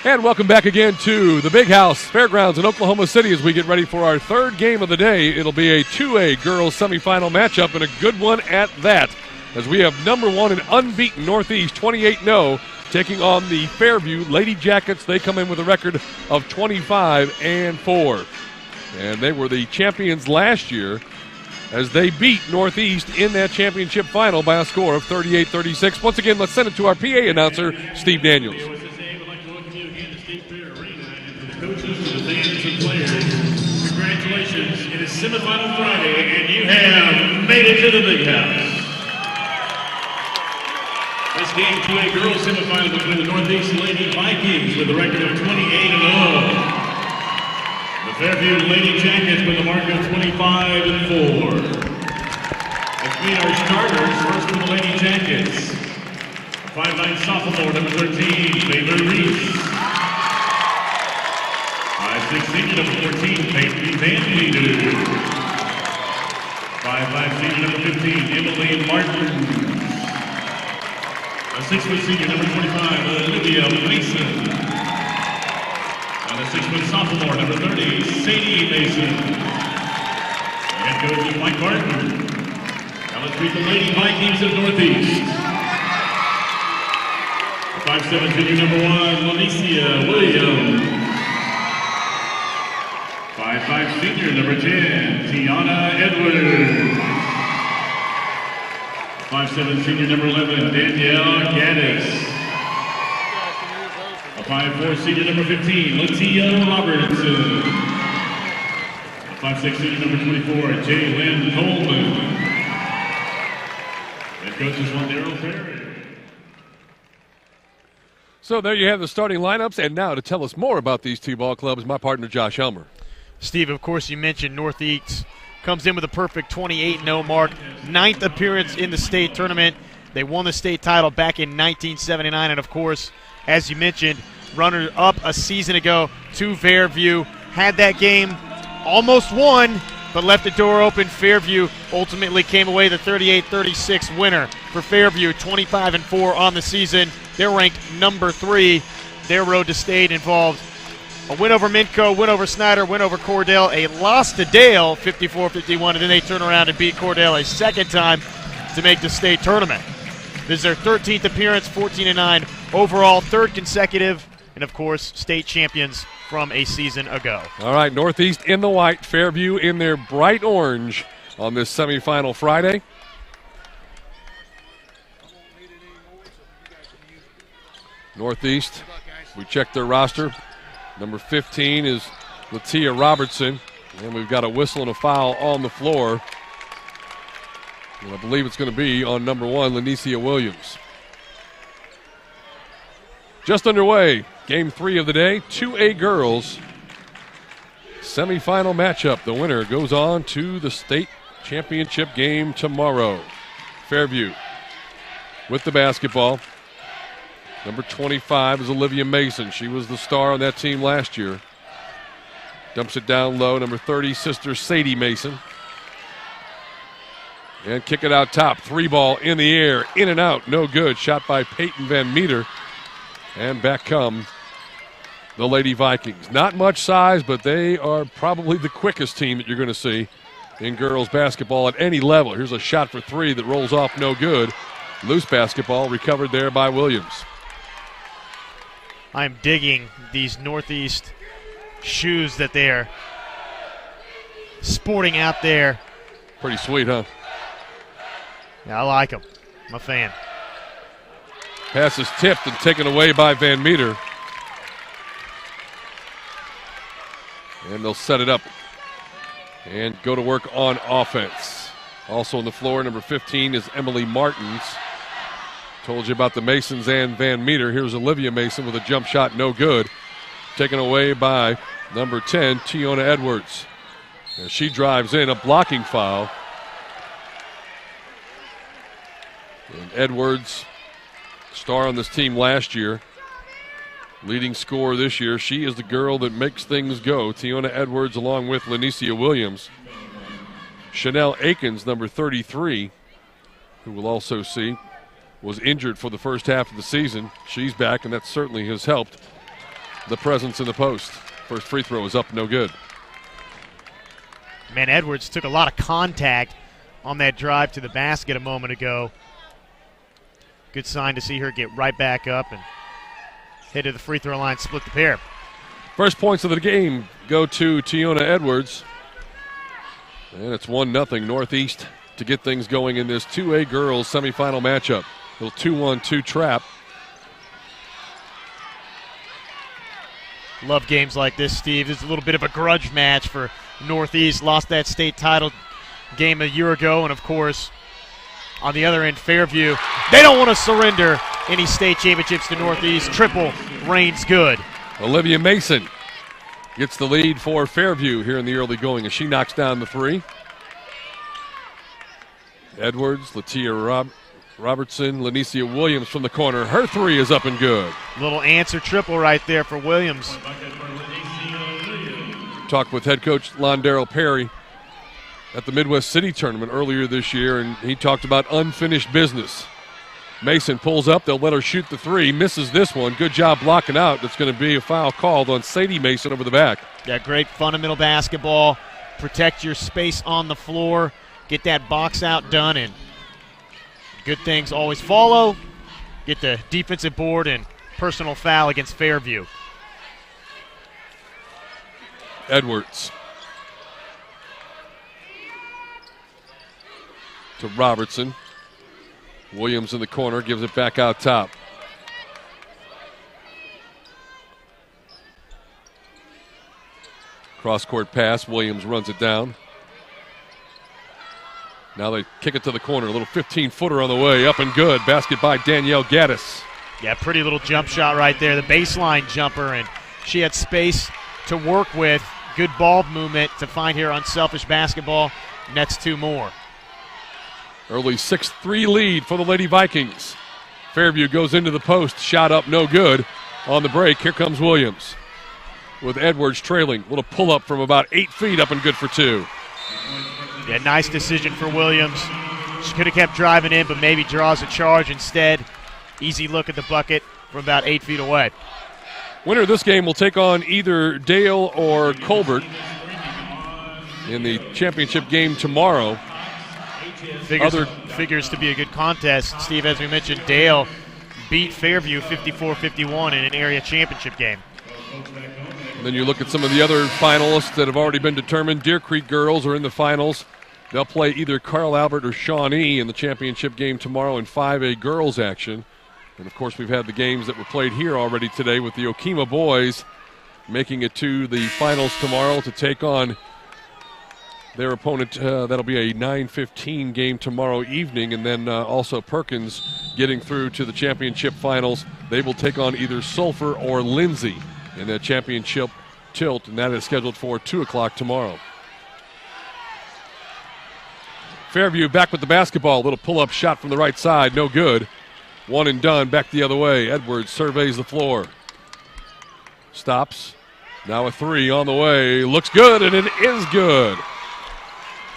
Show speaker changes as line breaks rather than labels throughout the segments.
And welcome back again to the Big House Fairgrounds in Oklahoma City as we get ready for our third game of the day. It'll be a 2A girls semifinal matchup and a good one at that, as we have number one and unbeaten Northeast 28-0 taking on the Fairview Lady Jackets. They come in with a record of 25-4. And they were the champions last year as they beat Northeast in that championship final by a score of 38-36. Once again, let's send it to our PA announcer, Steve Daniels.
Coaches, the fans, and players, congratulations. It is semifinal Friday, and you have made it to the Big House. This game, 2A girls semifinal between the Northeast Lady Vikings with a record of 28-0. The Fairview Lady Jackets with a mark of 25-4. Let's meet our starters. First for the Lady Jackets, 5'9" sophomore, number 13, Baylor Reese. 5'6" senior, number 14, Peyton Van Meter. 5'5" senior, number 15, Emily Martin. A 6' senior, number 25, Olivia Mason. And a 6' sophomore, number 30, Sadie Mason. Head coach is Mike Martin. Now let's meet the Lady Vikings of Northeast. 5'7" junior, number 1, Lanicia Williams. 5'5" senior, number 10, Tiana Edwards. 5'7" senior, number 11, Danielle Gaddis. A 5'4" senior, number 15, Latia Robertson. A 5'6" senior, number 24, Jalen Coleman. Head coach is Wandero Perry.
So there you have the starting lineups, and now to tell us more about these two ball clubs, my partner Josh Helmer.
Steve, of course, you mentioned Northeast comes in with a perfect 28-0 mark, 9th appearance in the state tournament. They won the state title back in 1979, and of course, as you mentioned, runner-up a season ago to Fairview. Had that game, almost won, but left the door open. Fairview ultimately came away the 38-36 winner for Fairview, 25-4 on the season. They're ranked number 3. Their road to state involved a win over Minco, win over Snyder, win over Cordell, a loss to Dale, 54-51, and then they turn around and beat Cordell a second time to make the state tournament. This is their 13th appearance, 14-9 overall, 3rd consecutive, and of course, state champions from a season ago.
All right, Northeast in the white, Fairview in their bright orange on this semifinal Friday. Northeast, we checked their roster. Number 15 is Latia Robertson, and we've got a whistle and a foul on the floor. And I believe it's going to be on number 1, Lanicia Williams. Just underway, game 3 of the day, 2A girls semifinal matchup. The winner goes on to the state championship game tomorrow. Fairview with the basketball. Number 25 is Olivia Mason. She was the star on that team last year. Dumps it down low. Number 30, sister Sadie Mason. And kick it out top. 3-ball in the air. In and out. No good. Shot by Peyton Van Meter. And back come the Lady Vikings. Not much size, but they are probably the quickest team that you're going to see in girls basketball at any level. Here's a shot for 3 that rolls off no good. Loose basketball recovered there by Williams.
I'm digging these Northeast shoes that they're sporting out there.
Pretty sweet, huh?
Yeah, I like them. I'm a fan.
Pass is tipped and taken away by Van Meter. And they'll set it up and go to work on offense. Also on the floor, number 15 is Emily Martins. Told you about the Masons and Van Meter. Here's Olivia Mason with a jump shot, no good. Taken away by number 10, Tiona Edwards. As she drives in, a blocking foul. And Edwards, star on this team last year, leading scorer this year. She is the girl that makes things go. Tiona Edwards along with Lanicia Williams. Chanel Akins, number 33, who we'll also see, was injured for the first half of the season. She's back, and that certainly has helped. the presence in the post. First free throw is up, no good.
Man, Edwards took a lot of contact on that drive to the basket a moment ago. Good sign to see her get right back up and head to the free throw line, split the pair.
First points of the game go to Tiona Edwards. And it's 1-0 Northeast to get things going in this 2A girls semifinal matchup. Little 2-1-2 trap.
Love games like this, Steve. This is a little bit of a grudge match for Northeast. Lost that state title game a year ago, and of course, on the other end, Fairview. They don't want to surrender any state championships to Northeast. Triple reigns good.
Olivia Mason gets the lead for Fairview here in the early going as she knocks down the three. Edwards, Latia Robertson, Lanicia Williams from the corner. Her three is up and good.
Little answer triple right there for Williams.
Talked with head coach Londero Perry at the Midwest City Tournament earlier this year, and he talked about unfinished business. Mason pulls up. They'll let her shoot the three. Misses this one. Good job blocking out. That's going to be a foul called on Sadie Mason over the back.
Yeah, great fundamental basketball. Protect your space on the floor. Get that box out done, and good things always follow. Get the defensive board and personal foul against Fairview.
Edwards to Robertson. Williams in the corner, gives it back out top. Cross-court pass, Williams runs it down. Now they kick it to the corner, a little 15-footer on the way, up and good. Basket by Danielle Gaddis.
Yeah, pretty little jump shot right there, the baseline jumper, and she had space to work with. Good ball movement to find here unselfish basketball. Nets two more.
Early 6-3 lead for the Lady Vikings. Fairview goes into the post, shot up, no good. On the break, here comes Williams with Edwards trailing. Little pull-up from about 8 feet, up and good for two.
Yeah, nice decision for Williams. She could have kept driving in, but maybe draws a charge instead. Easy look at the bucket from about 8 feet away.
Winner of this game will take on either Dale or Colbert in the championship game tomorrow.
Figures to be a good contest. Steve, as we mentioned, Dale beat Fairview 54-51 in an area championship game.
And then you look at some of the other finalists that have already been determined. Deer Creek girls are in the finals. They'll play either Carl Albert or Shawnee in the championship game tomorrow in 5A girls action. And, of course, we've had the games that were played here already today with the Okima boys making it to the finals tomorrow to take on their opponent. That'll be a 9:15 game tomorrow evening. And then also Perkins getting through to the championship finals. They will take on either Sulphur or Lindsay in that championship tilt, and that is scheduled for 2 o'clock tomorrow. Fairview back with the basketball. Little pull-up shot from the right side, no good. One and done, back the other way. Edwards surveys the floor. Stops. Now a three on the way. Looks good, and it is good.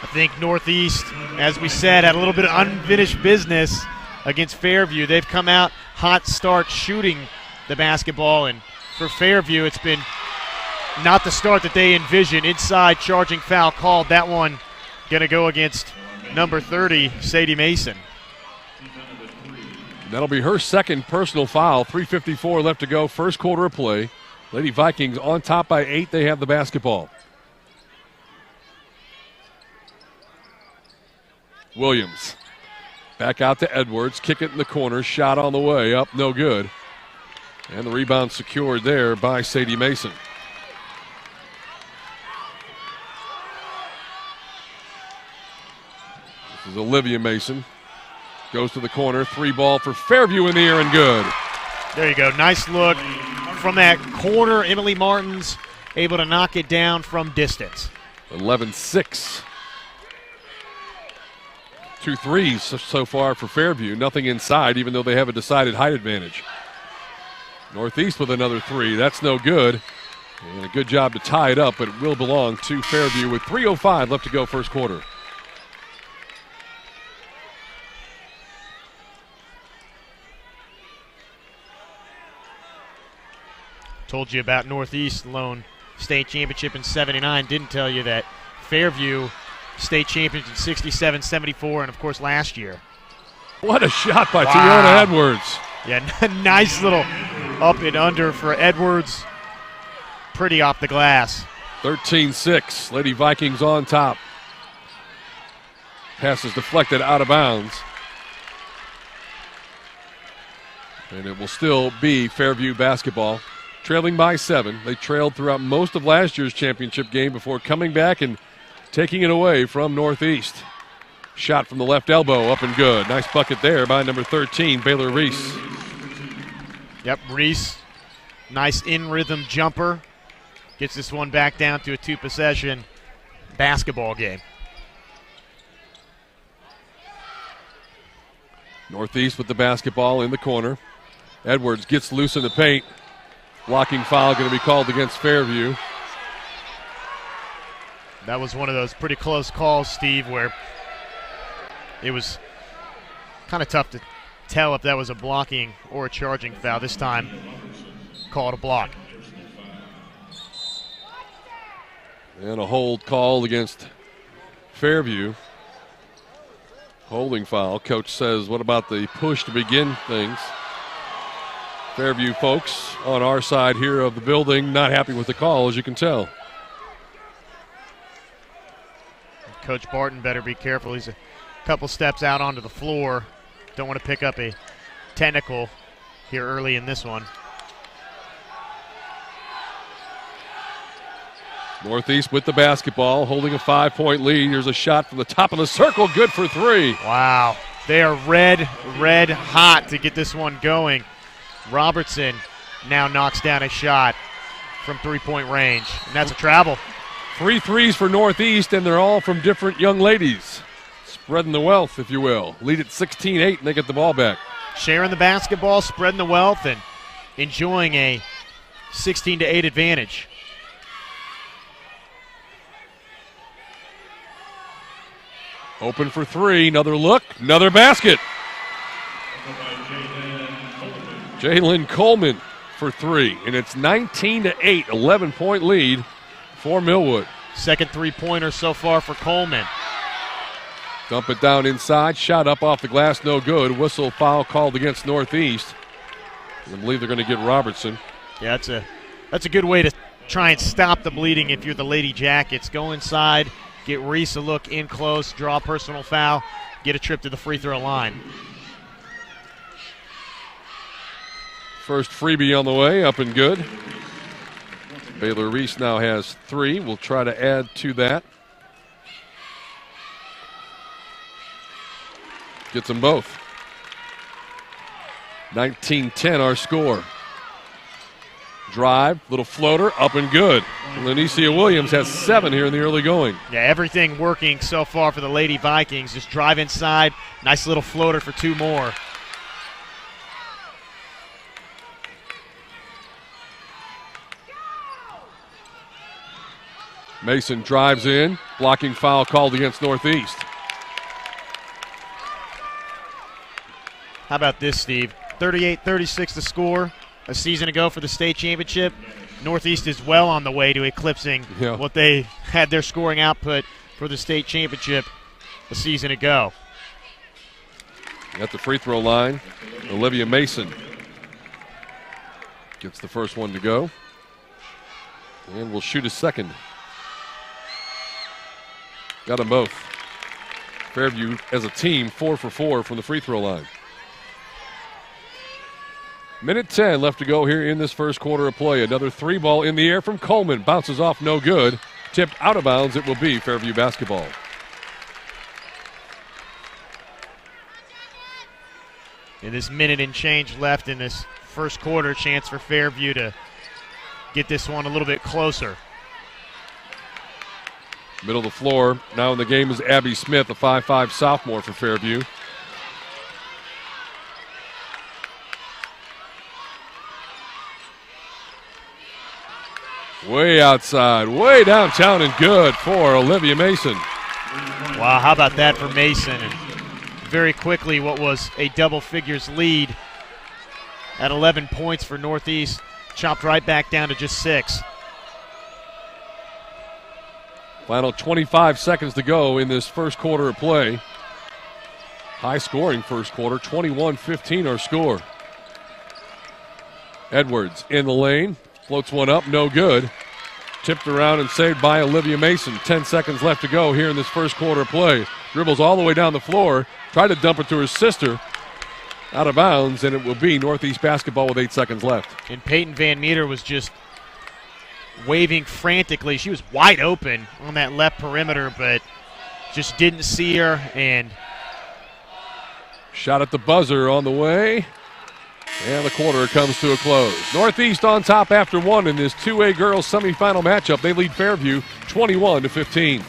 I think Northeast, as we said, had a little bit of unfinished business against Fairview. They've come out hot start shooting the basketball, and for Fairview, it's been not the start that they envisioned. Inside, charging foul called. That one going to go against number 30, Sadie Mason.
That'll be her second personal foul. 3:54 left to go, first quarter of play. Lady Vikings on top by 8. They have the basketball. Williams back out to Edwards. Kick it in the corner. Shot on the way. Up, no good. And the rebound secured there by Sadie Mason. This is Olivia Mason. Goes to the corner. Three ball for Fairview in the air and good.
There you go. Nice look from that corner. Emily Martins able to knock it down from distance.
11-6. 2 threes so far for Fairview. Nothing inside, even though they have a decided height advantage. Northeast with another three. That's no good. And a good job to tie it up, but it will belong to Fairview with 3:05 left to go first quarter.
Told you about Northeast lone state championship in 79. Didn't tell you that Fairview state champions in 67, 74, and of course last year.
What a shot by Tiona Edwards.
Yeah, nice little up and under for Edwards. Pretty off the glass.
13-6. Lady Vikings on top. Pass is deflected out of bounds. And it will still be Fairview basketball. Trailing by 7. They trailed throughout most of last year's championship game before coming back and taking it away from Northeast. Shot from the left elbow, up and good. Nice bucket there by number 13, Baylor Reese.
Yep, Reese, nice in-rhythm jumper. Gets this one back down to a 2-possession basketball game.
Northeast with the basketball in the corner. Edwards gets loose in the paint. Blocking foul going to be called against Fairview.
That was one of those pretty close calls, Steve, where it was kind of tough to tell if that was a blocking or a charging foul. This time, called a block.
And a hold called against Fairview. Holding foul. Coach says, what about the push to begin things? Fairview folks on our side here of the building not happy with the call, as you can tell.
Coach Barton better be careful. He's a couple steps out onto the floor. Don't want to pick up a technical here early in this one.
Northeast with the basketball, holding a 5-point lead. Here's a shot from the top of the circle, good for 3.
Wow, they are red hot to get this one going. Robertson now knocks down a shot from 3-point range, and that's a travel.
3 threes for Northeast, and they're all from different young ladies. Spreading the wealth, if you will. Lead at 16-8, and they get the ball back.
Sharing the basketball, spreading the wealth, and enjoying a 16-8 advantage.
Open for 3, another look, another basket. Jalen Coleman for 3, and it's 19-8, 11-point lead for Millwood.
Second three-pointer so far for Coleman.
Dump it down inside, shot up off the glass, no good. Whistle foul called against Northeast. I believe they're going to get Robertson.
Yeah, that's a good way to try and stop the bleeding if you're the Lady Jackets. Go inside, get Reese a look in close, draw a personal foul, get a trip to the free throw line.
First freebie on the way, up and good. Baylor Reese now has 3. We'll try to add to that. Gets them both. 19-10 our score. Drive, little floater, up and good. And Lanicia Williams has 7 here in the early going.
Yeah, everything working so far for the Lady Vikings. Just drive inside, nice little floater for 2 more.
Mason drives in, blocking foul called against Northeast.
How about this, Steve? 38-36 the score a season ago for the state championship. Northeast is well on the way to eclipsing what they had their scoring output for the state championship a season ago.
At the free throw line, Olivia Mason gets the first one to go. And will shoot a second. Got them both. Fairview, as a team, 4 for 4 from the free throw line. Minute 10 left to go here in this first quarter of play. Another 3 ball in the air from Coleman. Bounces off, no good. Tipped out of bounds, it will be Fairview basketball.
In this minute and change left in this first quarter, chance for Fairview to get this one a little bit closer.
Middle of the floor. Now in the game is Abby Smith, a 5'5 sophomore for Fairview. Way outside, way downtown and good for Olivia Mason.
Wow, how about that for Mason? And very quickly, what was a double figures lead at 11 points for Northeast chopped right back down to just 6.
Final 25 seconds to go in this first quarter of play. High-scoring first quarter, 21-15 our score. Edwards in the lane, floats one up, no good. Tipped around and saved by Olivia Mason. 10 seconds left to go here in this first quarter of play. Dribbles all the way down the floor, tried to dump it to her sister. Out of bounds, and it will be Northeast basketball with 8 seconds left.
And Peyton Van Meter was just waving frantically. She was wide open on that left perimeter, but just didn't see her. And
shot at the buzzer on the way. And the quarter comes to a close. Northeast on top after 1 in this 2A girls semifinal matchup. They lead Fairview 21-15.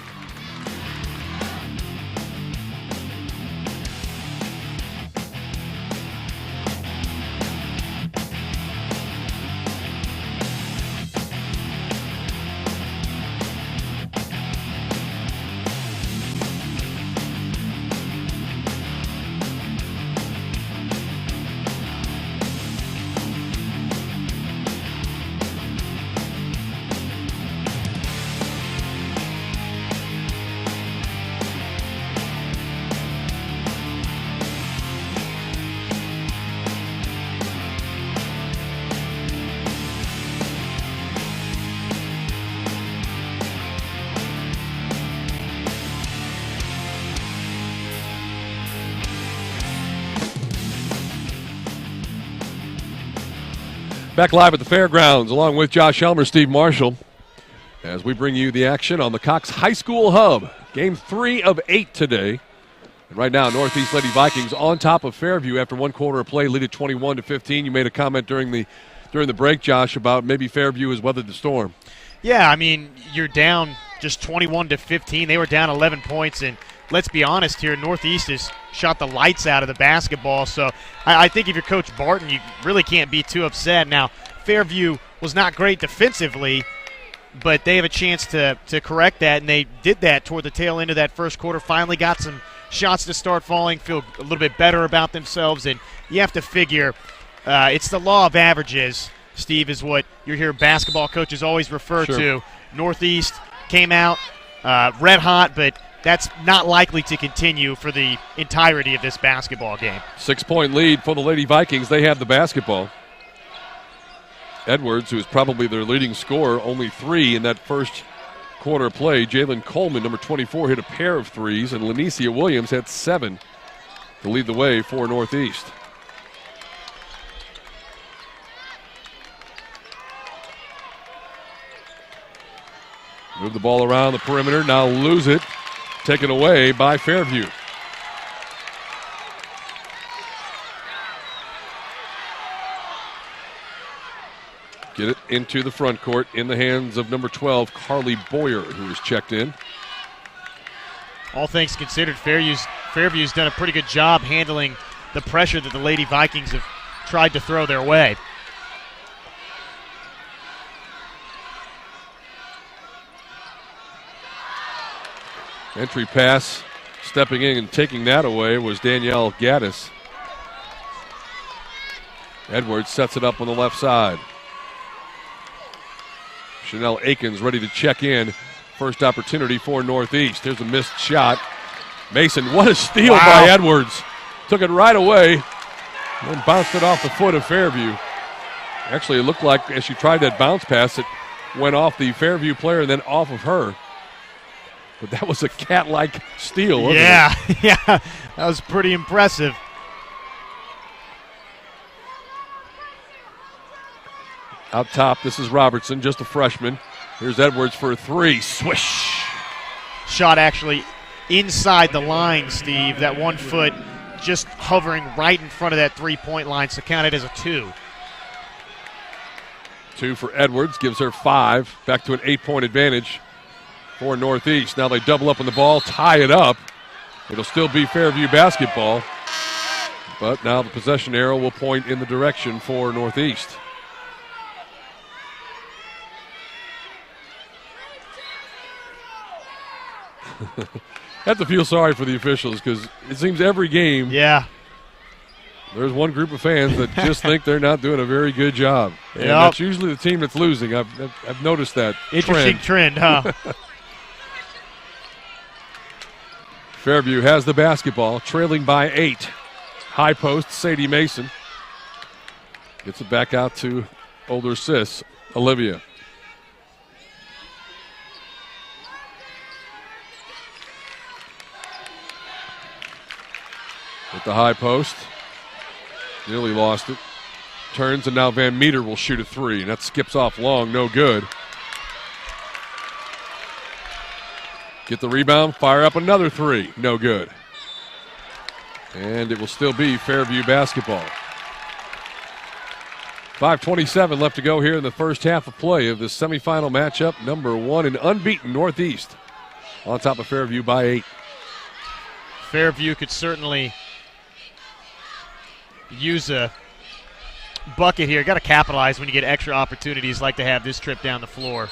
Back live at the fairgrounds along with Josh Elmer, Steve Marshall, as we bring you the action on the Cox High School Hub. Game 3 of 8 today. And right now, Northeast Lady Vikings on top of Fairview after 1 quarter of play, lead at 21-15. You made a comment during the break, Josh, about maybe Fairview has weathered the storm.
Yeah, I mean, you're down just 21-15. They were down 11 points, and let's be honest here, Northeast has shot the lights out of the basketball. So I think if you're Coach Barton, you really can't be too upset. Now, Fairview was not great defensively, but they have a chance to correct that, and they did that toward the tail end of that first quarter. Finally got some shots to start falling, feel a little bit better about themselves, and you have to figure it's the law of averages, Steve, is what you hear basketball coaches always refer to. Northeast came out red hot, but that's not likely to continue for the entirety of this basketball game.
6-point lead for the Lady Vikings. They have the basketball. Edwards, who is probably their leading scorer, only 3 in that first quarter play. Jalen Coleman, number 24, hit a pair of threes, and Lanicia Williams had 7 to lead the way for Northeast. Move the ball around the perimeter, now lose it. Taken away by Fairview. Get it into the front court in the hands of number 12, Carly Boyer, who is checked in.
All things considered, Fairview's done a pretty good job handling the pressure that the Lady Vikings have tried to throw their way.
Entry pass, stepping in and taking that away was Danielle Gaddis. Edwards sets it up on the left side. Chanel Akins ready to check in. First opportunity for Northeast. Here's a missed shot. Mason, what a steal by Edwards. Took it right away and bounced it off the foot of Fairview. Actually, it looked like as she tried that bounce pass, it went off the Fairview player and then off of her. But that was a cat-like steal, wasn't it?
Yeah, that was pretty impressive.
Out top, this is Robertson, just a freshman. Here's Edwards for a 3. Swish.
Shot actually inside the line, Steve. That 1 foot just hovering right in front of that 3-point line, so count it as a 2.
2 for Edwards, gives her 5. Back to an 8-point advantage for Northeast. Now they double up on the ball, tie it up. It'll still be Fairview basketball, but now the possession arrow will point in the direction for Northeast. I have to feel sorry for the officials because it seems every game There's one group of fans that just think they're not doing a very good job. And
Yep.
that's usually the team that's losing. I've noticed that
Interesting trend, huh?
Fairview has the basketball, trailing by 8. High post, Sadie Mason. Gets it back out to older sis, Olivia. With the high post. Nearly lost it. Turns, and now Van Meter will shoot a 3. And that skips off long, no good. Get the rebound, fire up another 3. No good. And it will still be Fairview basketball. 5:27 left to go here in the first half of play of this semifinal matchup. Number 1 and unbeaten Northeast on top of Fairview by 8.
Fairview could certainly use a bucket here. Got to capitalize when you get extra opportunities like to have this trip down the floor.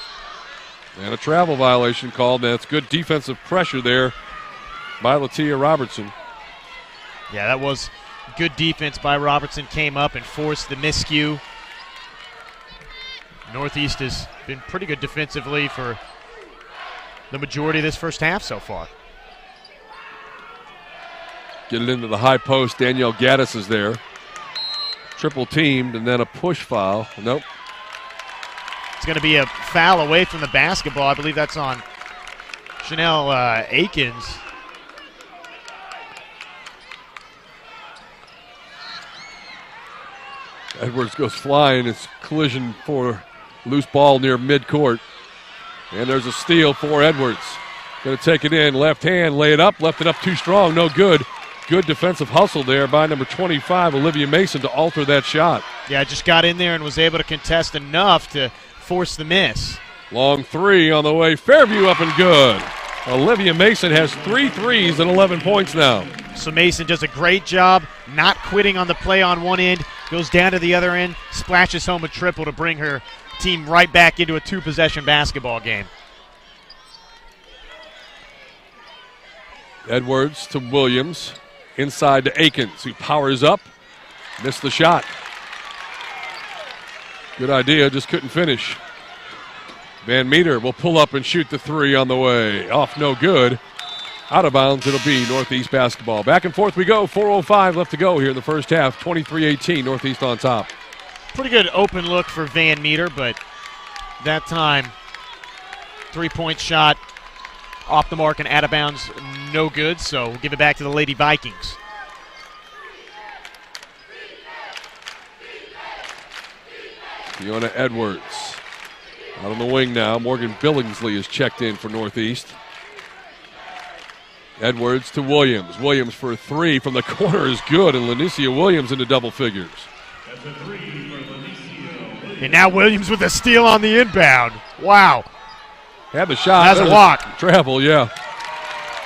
And a travel violation called. That's good defensive pressure there by Latia Robertson.
Yeah, that was good defense by Robertson. Came up and forced the miscue. Northeast has been pretty good defensively for the majority of this first half so far.
Get it into the high post. Danielle Gaddis is there. Triple teamed, and then a push foul. Nope.
It's going to be a foul away from the basketball. I believe that's on Chanel Akins.
Edwards goes flying. It's collision for loose ball near midcourt. And there's a steal for Edwards. Going to take it in. Left hand, lay it up. Left it up too strong. No good. Good defensive hustle there by number 25, Olivia Mason, to alter that shot.
Yeah, just got in there and was able to contest enough to force the miss.
Long 3 on the way. Fairview up and good. Olivia Mason has 3 threes and 11 points now.
So Mason does a great job not quitting on the play on one end, goes down to the other end, splashes home a triple to bring her team right back into a 2-possession basketball game.
Edwards to Williams. Inside to Akins, who powers up. Missed the shot. Good idea, just couldn't finish. Van Meter will pull up and shoot the 3 on the way. Off, no good. Out of bounds, it'll be Northeast basketball. Back and forth we go. 4:05 left to go here in the first half. 23-18, Northeast on top.
Pretty good open look for Van Meter, but that time, 3-point shot off the mark and out of bounds, no good, so we'll give it back to the Lady Vikings.
Fiona Edwards out on the wing now. Morgan Billingsley is checked in for Northeast. Edwards to Williams. Williams for a 3 from the corner is good, and Lanicia Williams into double figures.
That's a 3 for Lanicia.
And now Williams with a steal on the inbound. Wow.
Had the shot.
Has a walk.
Travel, yeah.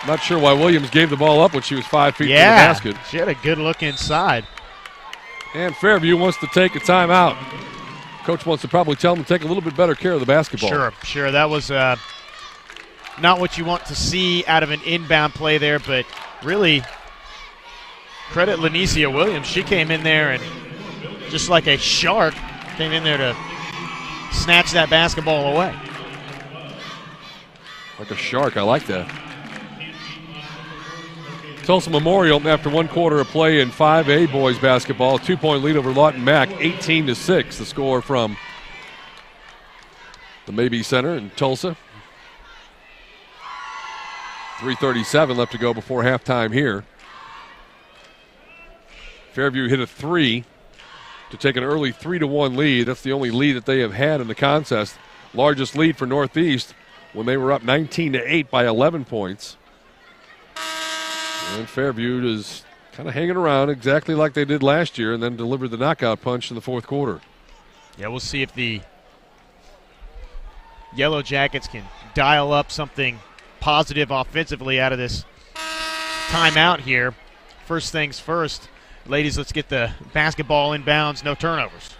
Not sure why Williams gave the ball up when she was 5 feet from the
Yeah,
basket.
she had a good look inside.
And Fairview wants to take a timeout. Coach wants to probably tell them to take a little bit better care of the basketball.
Sure. That was not what you want to see out of an inbound play there, but really credit Lanicia Williams. She came in there and just like a shark came in there to snatch that basketball away.
Like a shark, I like that. Tulsa Memorial, after 1 quarter of play in 5A boys basketball, 2-point lead over Lawton Mac, 18-6, the score from the Mabee Center in Tulsa. 3:37 left to go before halftime here. Fairview hit a 3 to take an early 3-1 lead. That's the only lead that they have had in the contest. Largest lead for Northeast when they were up 19-8 by 11 points. And Fairview is kind of hanging around exactly like they did last year and then delivered the knockout punch in the fourth quarter.
Yeah, we'll see if the Yellow Jackets can dial up something positive offensively out of this timeout here. First things first, ladies, let's get the basketball inbounds, no turnovers.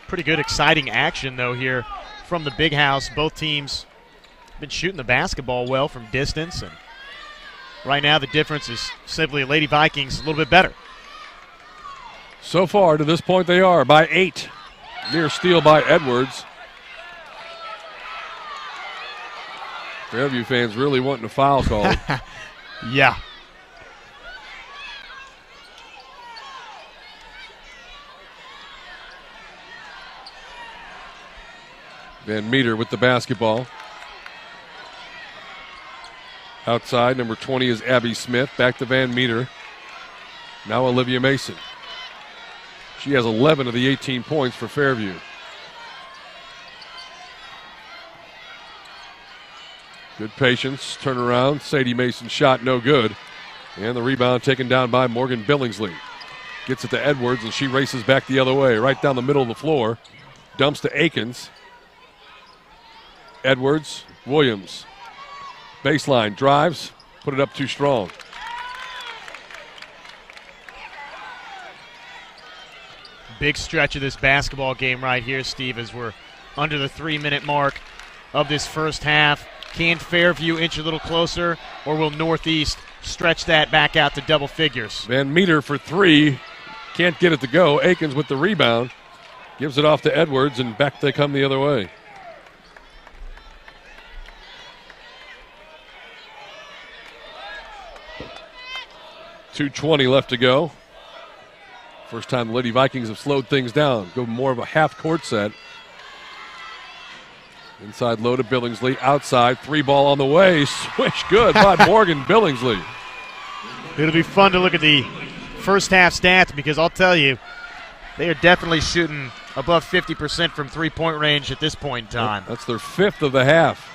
Pretty good, exciting action, though, here from the Big House. Both teams been shooting the basketball well from distance, and right now the difference is simply Lady Vikings a little bit better.
So far to this point they are by 8. Near steal by Edwards. Fairview fans really wanting a foul call.
Yeah.
Van Meter with the basketball. Outside, number 20 is Abby Smith. Back to Van Meter. Now Olivia Mason. She has 11 of the 18 points for Fairview. Good patience, turnaround. Sadie Mason's shot no good. And the rebound taken down by Morgan Billingsley. Gets it to Edwards, and she races back the other way, right down the middle of the floor. Dumps to Akins. Edwards, Williams. Baseline, drives, put it up too strong.
Big stretch of this basketball game right here, Steve, as we're under the 3-minute mark of this first half. Can Fairview inch a little closer, or will Northeast stretch that back out to double figures?
Van Meter for 3. Can't get it to go. Akins with the rebound. Gives it off to Edwards, and back they come the other way. .220 left to go. First time the Lady Vikings have slowed things down. Go more of a half-court set. Inside low to Billingsley. Outside, 3-ball on the way. Swish good by Morgan Billingsley.
It'll be fun to look at the first half stats because I'll tell you, they are definitely shooting above 50% from three-point range at this point in time.
That's their 5th of the half.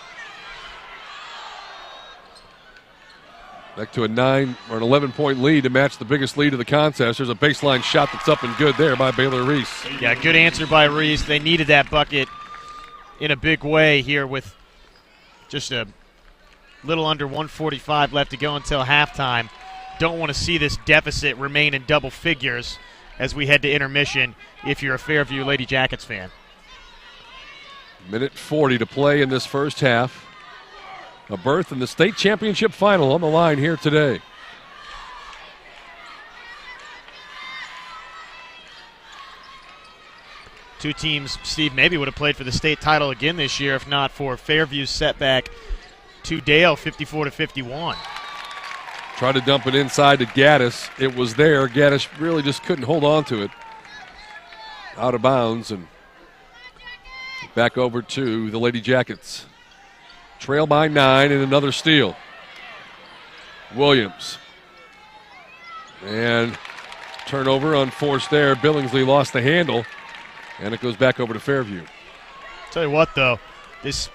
Back to a 9 or an 11-point lead to match the biggest lead of the contest. There's a baseline shot that's up and good there by Baylor Reese.
Yeah, good answer by Reese. They needed that bucket in a big way here with just a little under 1:45 left to go until halftime. Don't want to see this deficit remain in double figures as we head to intermission if you're a Fairview Lady Jackets fan.
Minute 40 to play in this first half. A berth in the state championship final on the line here today.
Two teams, Steve, maybe would have played for the state title again this year if not for Fairview's setback to Dale, 54-51.
Tried to dump it inside to Gaddis. It was there. Gaddis really just couldn't hold on to it. Out of bounds and back over to the Lady Jackets. Trail by 9 and another steal. Williams. And turnover unforced there. Billingsley lost the handle. And it goes back over to Fairview.
Tell you what, though, this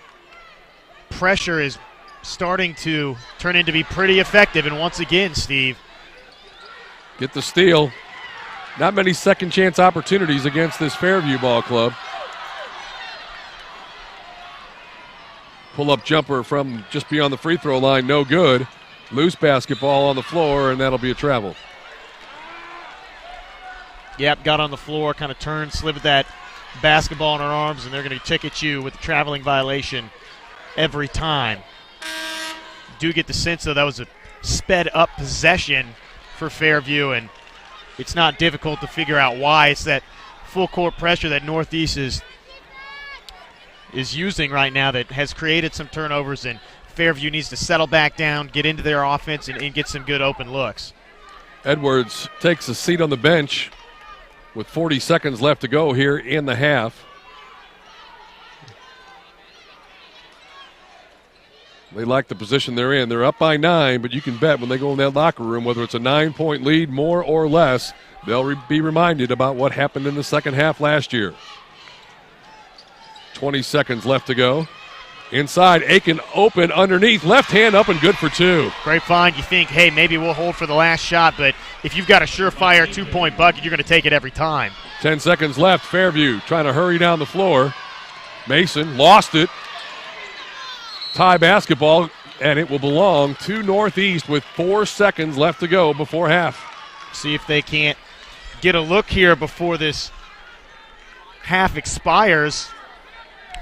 pressure is starting to turn into be pretty effective. And once again, Steve.
Get the steal. Not many second chance opportunities against this Fairview ball club. Pull-up jumper from just beyond the free throw line, no good. Loose basketball on the floor, and that'll be a travel.
Yep, got on the floor, kind of turned, slivered that basketball in her arms, and they're going to ticket you with a traveling violation every time. Do get the sense, though, that was a sped-up possession for Fairview, and it's not difficult to figure out why. It's that full-court pressure that Northeast is using right now that has created some turnovers, and Fairview needs to settle back down, get into their offense, and get some good open looks.
Edwards takes a seat on the bench with 40 seconds left to go here in the half. They like the position they're in. They're up by 9, but you can bet when they go in that locker room, whether it's a 9-point lead, more or less, they'll be reminded about what happened in the second half last year. 20 seconds left to go. Inside, Aiken open underneath. Left hand up and good for 2.
Great find. You think, hey, maybe we'll hold for the last shot, but if you've got a surefire 2-point bucket, you're going to take it every time.
10 seconds left. Fairview trying to hurry down the floor. Mason lost it. Tie basketball, and it will belong to Northeast with 4 seconds left to go before half.
See if they can't get a look here before this half expires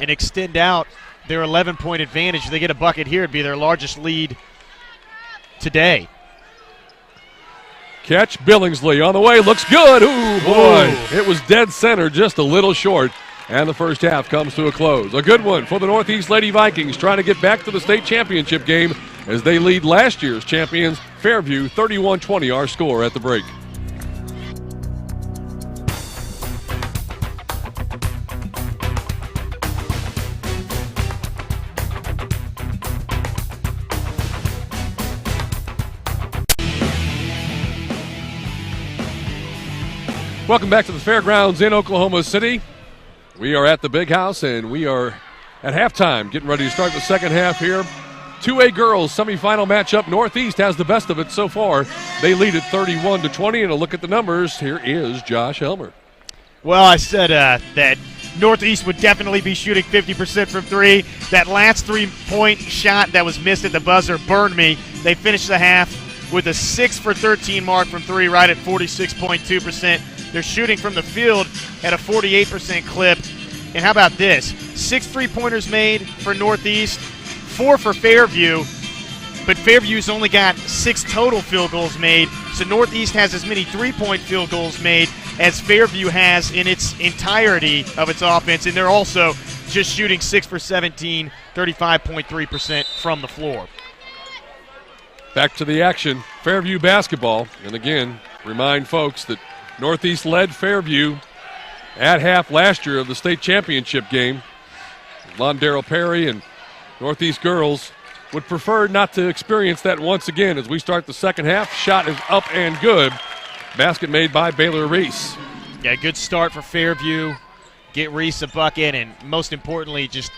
and extend out their 11-point advantage. If they get a bucket here, it'd be their largest lead today.
Catch, Billingsley on the way, looks good. Ooh, boy, it was dead center, just a little short. And the first half comes to a close. A good one for the Northeast Lady Vikings, trying to get back to the state championship game as they lead last year's champions, Fairview, 31-20, our score at the break. Welcome back to the Fairgrounds in Oklahoma City. We are at the Big House, and we are at halftime, getting ready to start the second half here. 2A girls semifinal matchup. Northeast has the best of it so far. They lead it 31-20, and a look at the numbers. Here is Josh Helmer.
Well, I said that Northeast would definitely be shooting 50% from three. That last three-point shot that was missed at the buzzer burned me. They finished the half with a 6 for 13 mark from three, right at 46.2%. They're shooting from the field at a 48% clip. And how about this? 6 3-pointers made for Northeast, 4 for Fairview, but Fairview's only got 6 total field goals made, so Northeast has as many 3-point field goals made as Fairview has in its entirety of its offense, and they're also just shooting 6 for 17, 35.3% from the floor.
Back to the action, Fairview basketball, and again, remind folks that Northeast led Fairview at half last year of the state championship game. Londero Perry and Northeast girls would prefer not to experience that once again as we start the second half. Shot is up and good. Basket made by Baylor Reese.
Yeah, good start for Fairview. Get Reese a bucket, and most importantly, just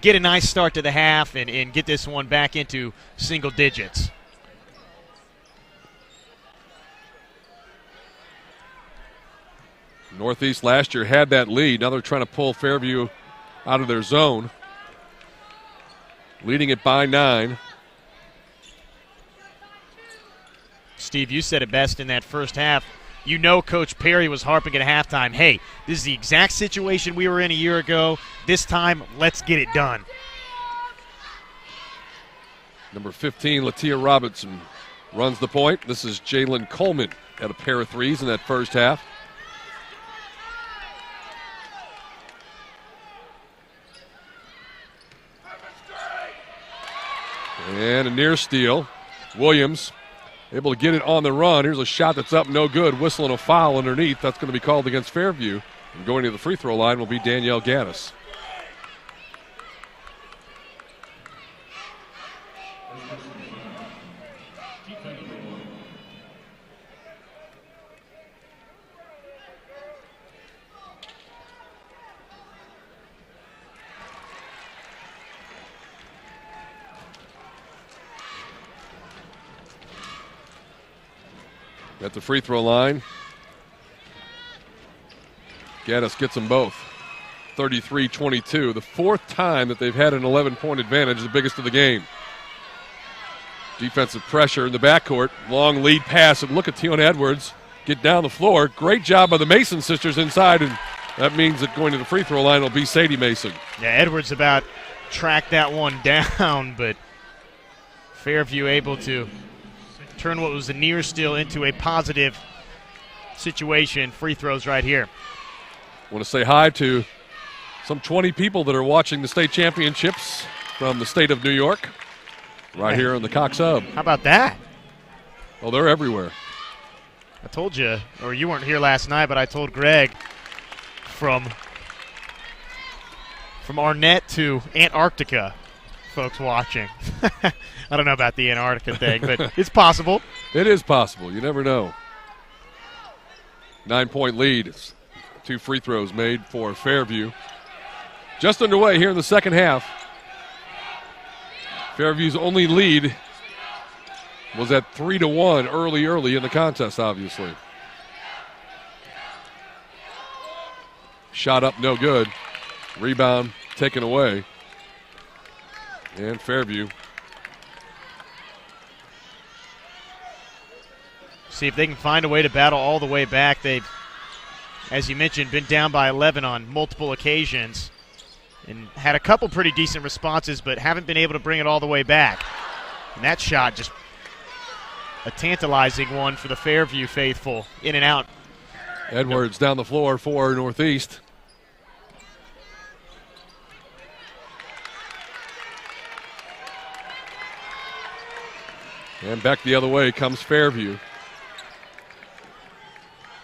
get a nice start to the half and get this one back into single digits.
Northeast last year had that lead. Now they're trying to pull Fairview out of their zone. Leading it by 9.
Steve, you said it best in that first half. You know Coach Perry was harping at halftime, hey, this is the exact situation we were in a year ago. This time, let's get it done.
Number 15, Latia Robinson, runs the point. This is Jalen Coleman at a pair of threes in that first half. And a near steal. Williams able to get it on the run. Here's a shot that's up, no good. Whistling a foul underneath. That's going to be called against Fairview. And going to the free throw line will be Danielle Gaddis. At the free throw line, Gaddis gets them both. 33-22, the fourth time that they've had an 11-point advantage, the biggest of the game. Defensive pressure in the backcourt, long lead pass, and look at Tiona Edwards get down the floor. Great job by the Mason sisters inside, and that means that going to the free throw line will be Sadie Mason.
Yeah, Edwards about tracked that one down, but Fairview able to turn what was a near steal into a positive situation. Free throws right here.
I want to say hi to some 20 people that are watching the state championships from the state of New York right here on the Cox Hub.
How about that?
Oh, they're everywhere.
I told you, or you weren't here last night, but I told Greg from Arnett to Antarctica, folks watching. I don't know about the Antarctica thing, but it's possible.
It is possible. You never know. 9-point lead. 2 free throws made for Fairview. Just underway here in the second half. Fairview's only lead was at 3-1 early in the contest, obviously. Shot up, no good. Rebound taken away. And Fairview.
See if they can find a way to battle all the way back. They've, as you mentioned, been down by 11 on multiple occasions and had a couple pretty decent responses, but haven't been able to bring it all the way back. And that shot just a tantalizing one for the Fairview faithful. In and out.
Edwards down the floor for Northeast. And back the other way comes Fairview.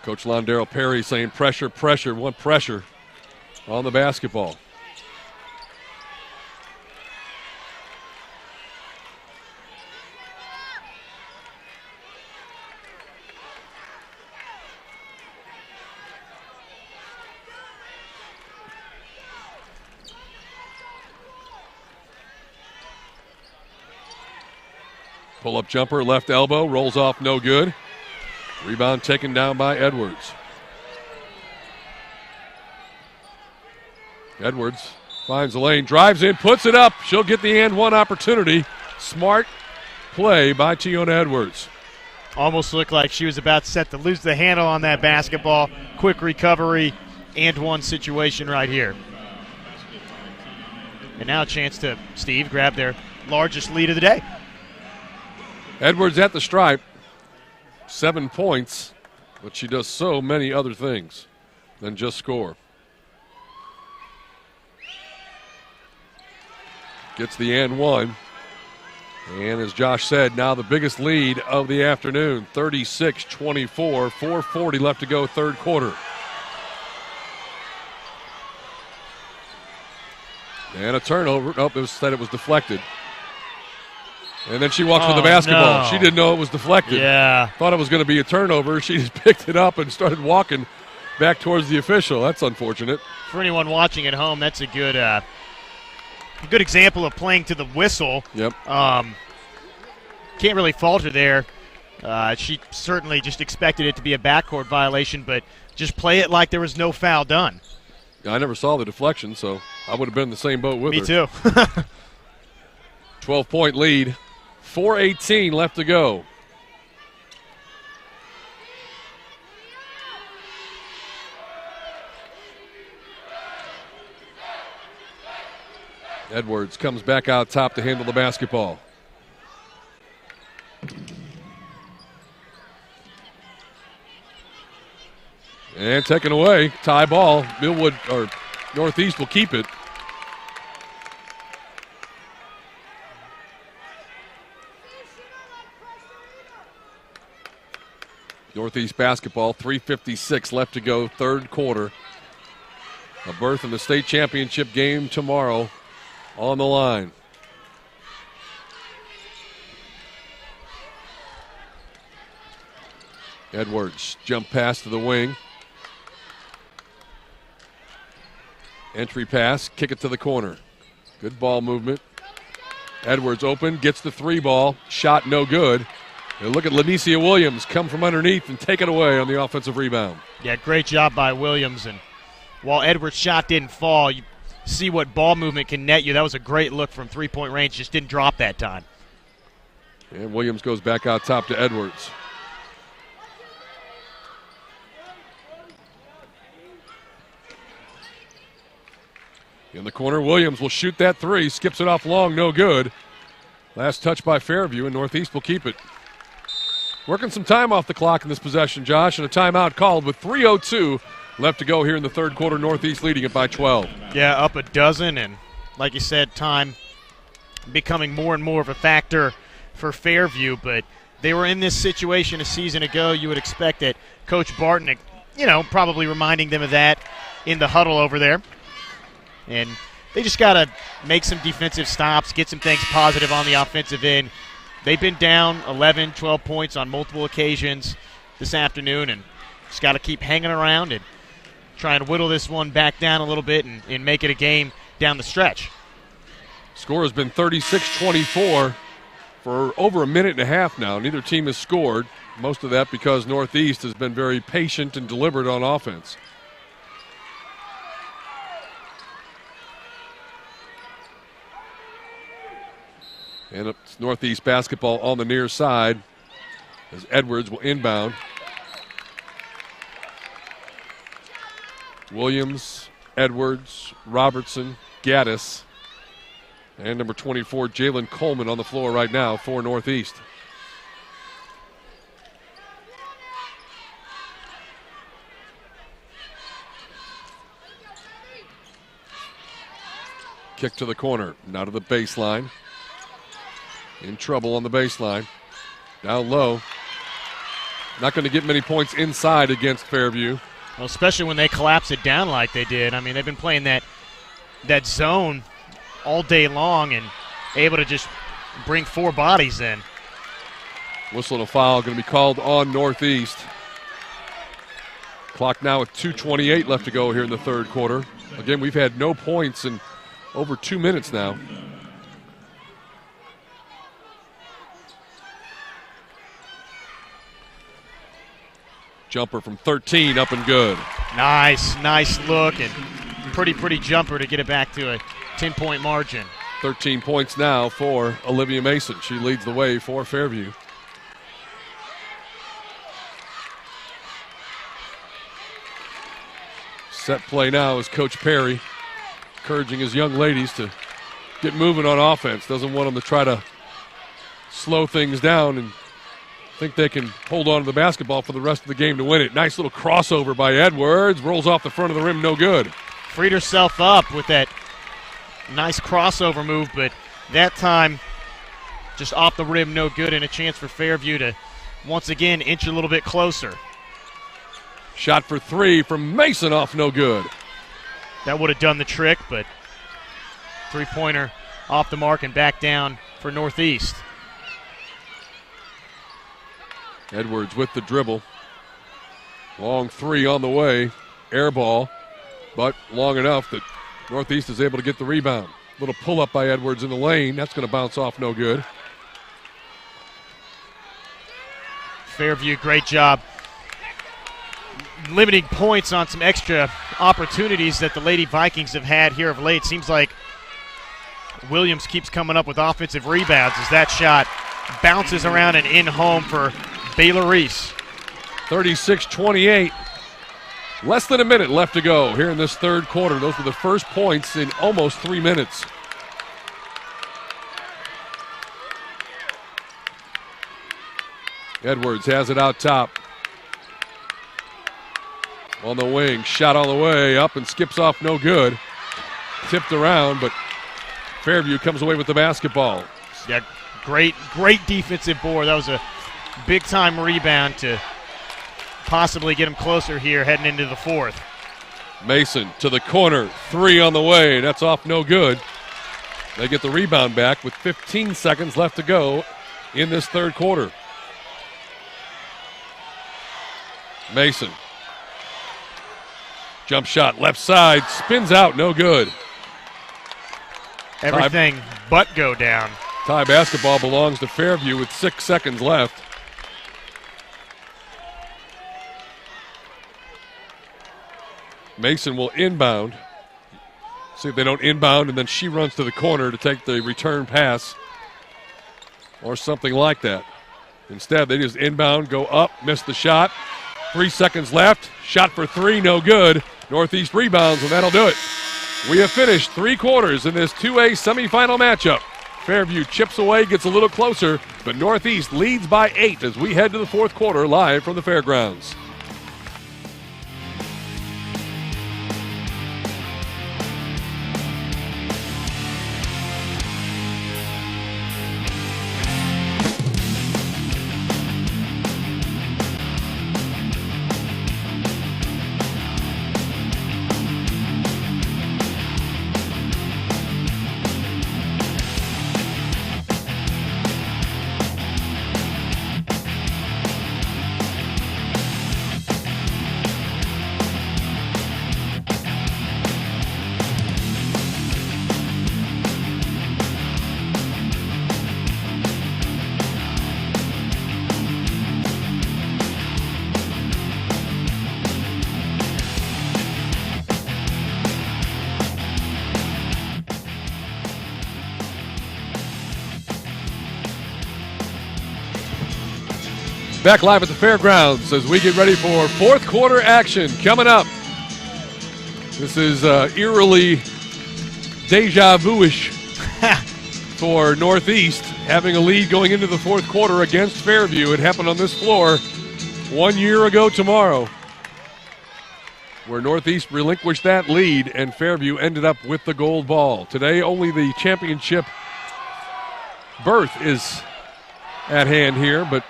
Coach Londero Perry saying pressure, pressure, want pressure on the basketball. Pull-up jumper, left elbow, rolls off, no good. Rebound taken down by Edwards. Edwards finds the lane, drives in, puts it up. She'll get the and one opportunity. Smart play by Tiona Edwards.
Almost looked like she was about set to lose the handle on that basketball. Quick recovery, and one situation right here. And now a chance to, Steve, grab their largest lead of the day.
Edwards at the stripe, 7 points, but she does so many other things than just score. Gets the and one. And as Josh said, now the biggest lead of the afternoon, 36-24, 4:40 left to go, third quarter. And a turnover. Nope, it said it was deflected. And then she walks with the basketball.
No.
She didn't know it was deflected.
Yeah.
Thought it was going to be a turnover. She just picked it up and started walking back towards the official. That's unfortunate.
For anyone watching at home, that's a good example of playing to the whistle.
Yep.
Can't really fault her there. She certainly just expected it to be a backcourt violation, but just play it like there was no foul done.
I never saw the deflection, so I would have been in the same boat with her.
Me too.
12-point lead. 4:18 left to go. Edwards comes back out top to handle the basketball. And taken away. Tie ball. Millwood or Northeast will keep it. Northeast basketball, 3:56 left to go, third quarter. A berth in the state championship game tomorrow on the line. Edwards, jump pass to the wing. Entry pass, kick it to the corner. Good ball movement. Edwards open, gets the three ball, shot no good. And look at Lanicia Williams come from underneath and take it away on the offensive rebound.
Yeah, great job by Williams. And while Edwards' shot didn't fall, you see what ball movement can net you. That was a great look from three-point range. Just didn't drop that time.
And Williams goes back out top to Edwards. In the corner, Williams will shoot that three. Skips it off long, no good. Last touch by Fairview, and Northeast will keep it. Working some time off the clock in this possession, Josh, and a timeout called with 3:02 left to go here in the third quarter. Northeast leading it by 12.
Yeah, up a dozen, and like you said, time becoming more and more of a factor for Fairview. But they were in this situation a season ago. You would expect that Coach Barton, probably reminding them of that in the huddle over there. And they just got to make some defensive stops, get some things positive on the offensive end. They've been down 11, 12 points on multiple occasions this afternoon, and just got to keep hanging around and try and whittle this one back down a little bit and make it a game down the stretch.
Score has been 36-24 for over a minute and a half now. Neither team has scored, most of that because Northeast has been very patient and deliberate on offense. And it's Northeast basketball on the near side as Edwards will inbound. Williams, Edwards, Robertson, Gaddis, and number 24, Jalen Coleman on the floor right now for Northeast. Kick to the corner. Now to the baseline. In trouble on the baseline. Down low. Not going to get many points inside against Fairview.
Well, especially when they collapse it down like they did. I mean, they've been playing that zone all day long and able to just bring 4 bodies in.
Whistle and a foul going to be called on Northeast. Clock now at 2:28 left to go here in the third quarter. Again, we've had no points in over 2 minutes now. Jumper from 13, up and good.
Nice look, and pretty jumper to get it back to a 10-point margin.
13 points now for Olivia Mason. She leads the way for Fairview. Set play now is Coach Perry encouraging his young ladies to get moving on offense. Doesn't want them to try to slow things down and think they can hold on to the basketball for the rest of the game to win it. Nice little crossover by Edwards. Rolls off the front of the rim, no good.
Freed herself up with that nice crossover move, but that time just off the rim, no good, and a chance for Fairview to once again inch a little bit closer.
Shot for 3 from Mason, off no good.
That would have done the trick, but three-pointer off the mark and back down for Northeast.
Edwards with the dribble. Long 3 on the way. Air ball, but long enough that Northeast is able to get the rebound. Little pull-up by Edwards in the lane. That's going to bounce off no good.
Fairview, great job limiting points on some extra opportunities that the Lady Vikings have had here of late. Seems like Williams keeps coming up with offensive rebounds as that shot bounces around and in home for Baylor Reese.
36-28. Less than a minute left to go here in this third quarter. Those were the first points in almost 3 minutes. Edwards has it out top. On the wing, shot all the way up and skips off no good. Tipped around, but Fairview comes away with the basketball.
Yeah, great defensive board. That was a big-time rebound to possibly get him closer here heading into the fourth.
Mason to the corner, 3 on the way. That's off no good. They get the rebound back with 15 seconds left to go in this third quarter. Mason. Jump shot, left side, spins out, no good.
Everything but go down.
Tie basketball belongs to Fairview with 6 seconds left. Mason will inbound. See if they don't inbound, and then she runs to the corner to take the return pass or something like that. Instead, they just inbound, go up, miss the shot. 3 seconds left. Shot for 3, no good. Northeast rebounds, and that'll do it. We have finished 3 quarters in this 2A semifinal matchup. Fairview chips away, gets a little closer, but Northeast leads by 8 as we head to the fourth quarter live from the fairgrounds. Back live at the fairgrounds as we get ready for fourth quarter action coming up. This is eerily deja vu-ish for Northeast, having a lead going into the fourth quarter against Fairview. It happened on this floor 1 year ago tomorrow. where Northeast relinquished that lead and Fairview ended up with the gold ball. Today, only the championship berth is at hand here, but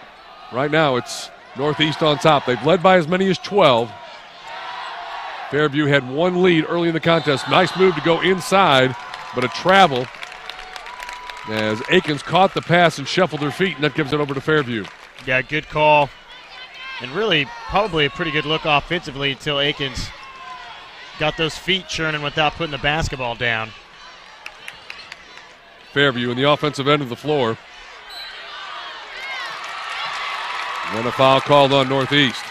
right now it's Northeast on top. They've led by as many as 12. Fairview had one lead early in the contest. Nice move to go inside, but a travel as Akins caught the pass and shuffled her feet, and that gives it over to Fairview.
Yeah, good call. And really probably a pretty good look offensively until Akins got those feet churning without putting the basketball down.
Fairview in the offensive end of the floor. And then a foul called on Northeast.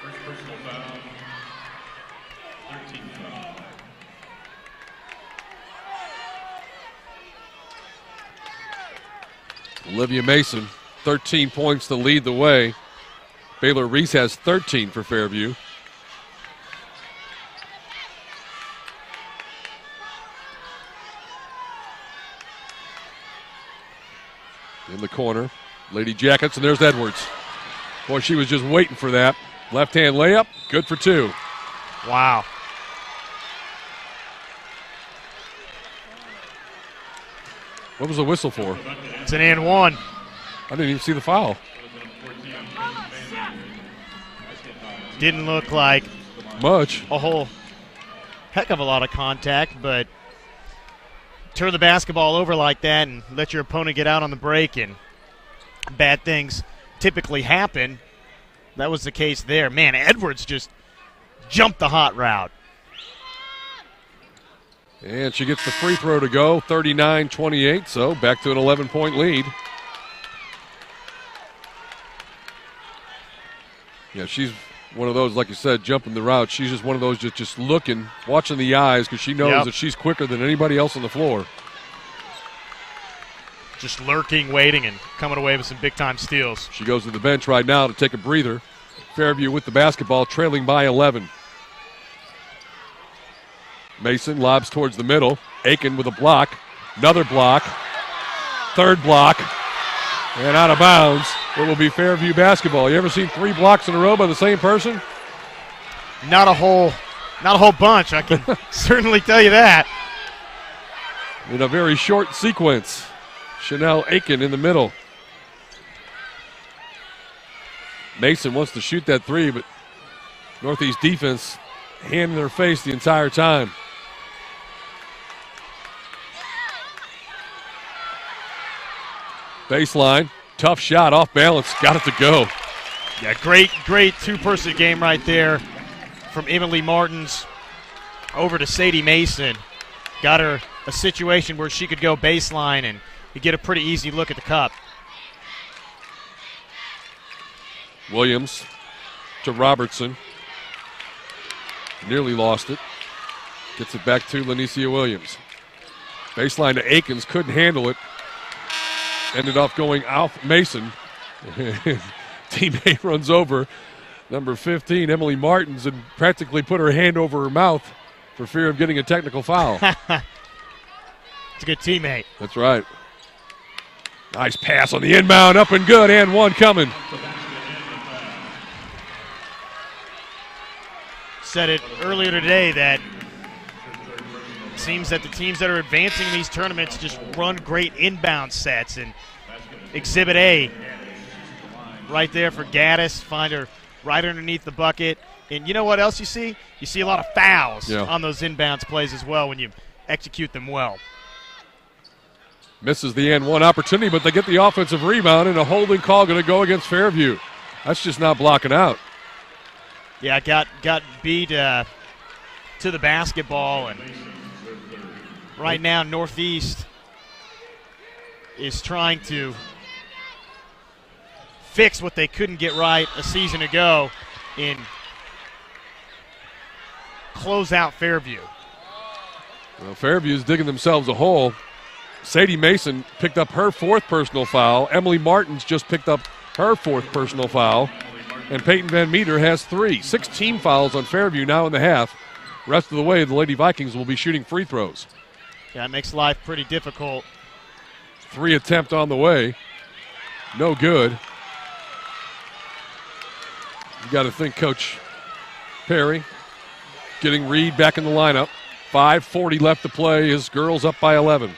First personal foul, 13 foul.
Olivia Mason, 13 points to lead the way. Baylor Reese has 13 for Fairview. In the corner, Lady Jackets, and there's Edwards. Boy, she was just waiting for that. Left-hand layup, good for two.
Wow.
What was the whistle for?
It's an and one.
I didn't even see the foul.
Didn't look like
Much.
a whole heck of a lot of contact, but turn the basketball over like that and let your opponent get out on the break, and bad things typically happen. That was the case there. Man, Edwards just jumped the hot route.
And she gets the free throw to go, 39-28, so back to an 11-point lead. Yeah, she's one of those, like you said, jumping the route. She's just one of those just looking, watching the eyes, because she knows that she's quicker than anybody else on the floor.
Just lurking, waiting, and coming away with some big-time steals.
She goes to the bench right now to take a breather. Fairview with the basketball, trailing by 11. Mason lobs towards the middle. Aiken with a block. Another block. Third block. And out of bounds. It will be Fairview basketball. You ever seen 3 blocks in a row by the same person?
Not a whole bunch, I can certainly tell you that.
In a very short sequence. Chanel Aiken in the middle. Mason wants to shoot that 3, but Northeast defense hand in their face the entire time. Baseline, tough shot, off balance, got it to go.
Yeah, great two-person game right there from Emily Martins over to Sadie Mason. Got her a situation where she could go baseline and you get a pretty easy look at the cup.
Williams to Robertson. Nearly lost it. Gets it back to Lanicia Williams. Baseline to Akins, couldn't handle it. Ended up going off Mason. Teammate runs over number 15, Emily Martins, and practically put her hand over her mouth for fear of getting a technical foul.
It's a good teammate.
That's right. Nice pass on the inbound, up and good, and one coming.
Said it earlier today that it seems that the teams that are advancing in these tournaments just run great inbound sets, and Exhibit A right there for Gaddis, find her right underneath the bucket. And you know what else you see? You see a lot of fouls on those inbounds plays as well when you execute them well.
Misses the and one opportunity, but they get the offensive rebound, and a holding call going to go against Fairview. That's just not blocking out.
Yeah, got beat to the basketball, and right now Northeast is trying to fix what they couldn't get right a season ago in close out Fairview.
Well, Fairview's digging themselves a hole. Sadie Mason picked up her 4th personal foul. Emily Martins just picked up her 4th personal foul. And Peyton Van Meter has 3. 16 fouls on Fairview now in the half. Rest of the way, the Lady Vikings will be shooting free throws.
Yeah, it makes life pretty difficult.
3 attempt on the way. No good. got to think Coach Perry getting Reed back in the lineup. 5:40 left to play. His girls up by 11.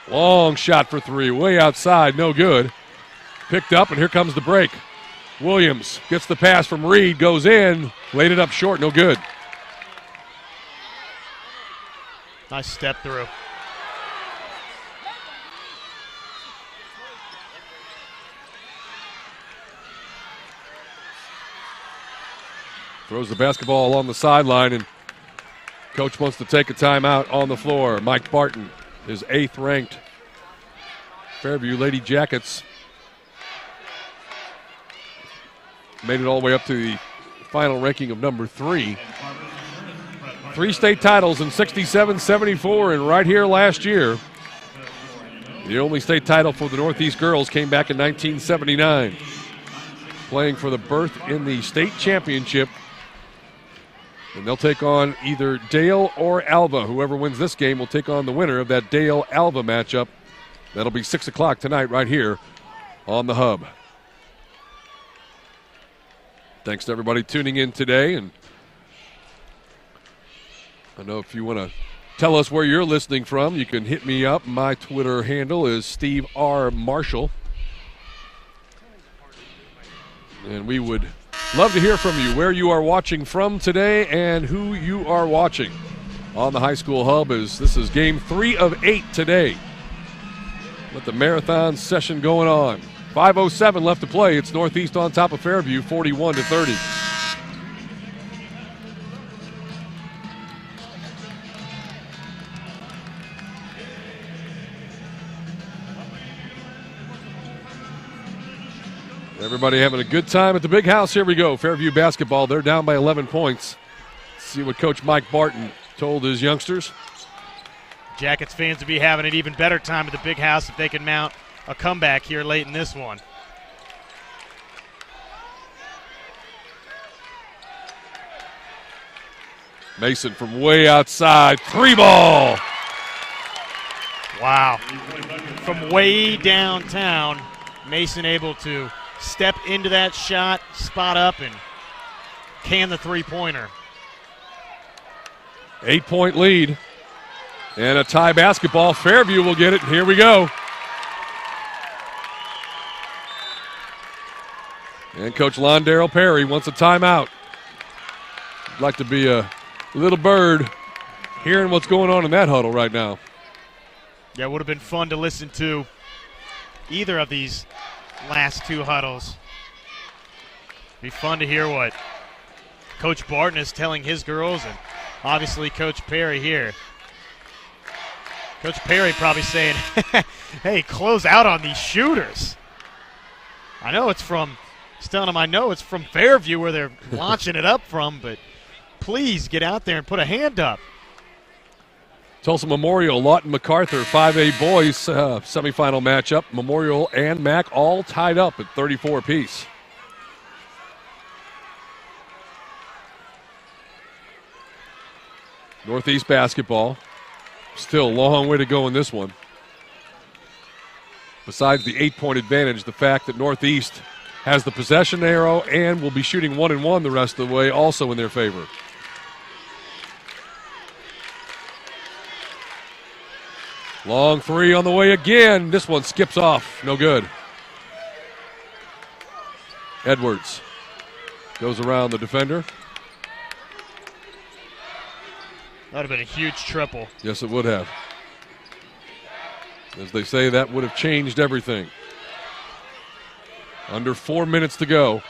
Long shot for three, way outside, no good. Picked up, and here comes the break. Williams gets the pass from Reed, goes in, laid it up short, no good.
Nice step through.
Throws the basketball along the sideline, and coach wants to take a timeout on the floor. Mike Barton is 8th ranked. Fairview Lady Jackets made it all the way up to the final ranking of number 3. 3 state titles in 67, 74, and right here last year. The only state title for the Northeast girls came back in 1979. Playing for the berth in the state championship. And they'll take on either Dale or Alva. Whoever wins this game will take on the winner of that Dale-Alva matchup. That'll be 6 o'clock tonight right here on the Hub. Thanks to everybody tuning in today. And I know if you want to tell us where you're listening from, you can hit me up. My Twitter handle is Steve R. Marshall. And we would love to hear from you, where you are watching from today and who you are watching on the High School Hub. This is game 3 of 8 today with the marathon session going on. 5:07 left to play. It's Northeast on top of Fairview, 41-30. Everybody having a good time at the big house. Here we go. Fairview basketball. They're down by 11 points. Let's see what Coach Mike Barton told his youngsters.
Jackets fans will be having an even better time at the big house if they can mount a comeback here late in this one.
Mason from way outside. 3-ball.
Wow. From way downtown, Mason able to step into that shot, spot up, and can the three-pointer.
8-point lead. And a tie basketball. Fairview will get it. Here we go. And Coach Londero Perry wants a timeout. I'd like to be a little bird hearing what's going on in that huddle right now.
Yeah, it would have been fun to listen to either of these last 2 huddles. Be fun to hear what Coach Barton is telling his girls, and obviously Coach Perry here. Coach Perry probably saying, hey, close out on these shooters. I know it's from, he's telling them, I know it's from Fairview where they're launching it up from, but please get out there and put a hand up.
Tulsa Memorial, Lawton MacArthur, 5A boys semifinal matchup. Memorial and Mac all tied up at 34 apiece. Northeast basketball. Still a long way to go in this one. Besides the 8-point advantage, the fact that Northeast has the possession arrow and will be shooting 1-1 the rest of the way also in their favor. Long 3 on the way again. This one skips off. No good. Edwards goes around the defender.
That would have been a huge triple.
Yes, it would have. As they say, that would have changed everything. Under 4 minutes to go.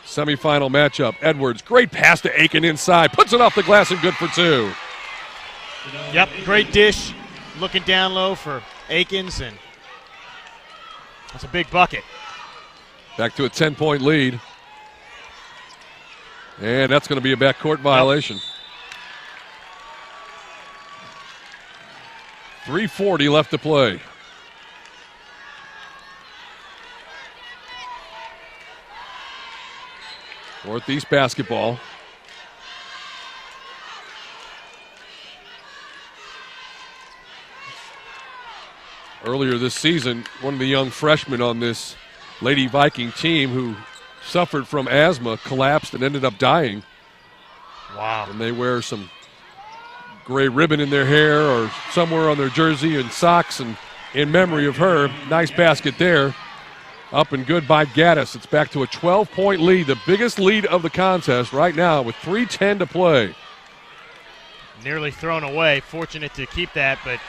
Semifinal matchup. Edwards, great pass to Aiken inside. Puts it off the glass and good for 2.
Yep, great dish. Looking down low for Aikens, and that's a big bucket.
Back to a 10-point lead. And that's going to be a backcourt violation. 3:40 left to play. Northeast basketball. earlier this season, one of the young freshmen on this Lady Viking team who suffered from asthma, collapsed, and ended up dying.
Wow.
And they wear some gray ribbon in their hair or somewhere on their jersey and socks, and in memory of her. Nice basket there. Up and good by Gaddis. It's back to a 12-point lead, the biggest lead of the contest right now with 3:10 to play.
Nearly thrown away. Fortunate to keep that, but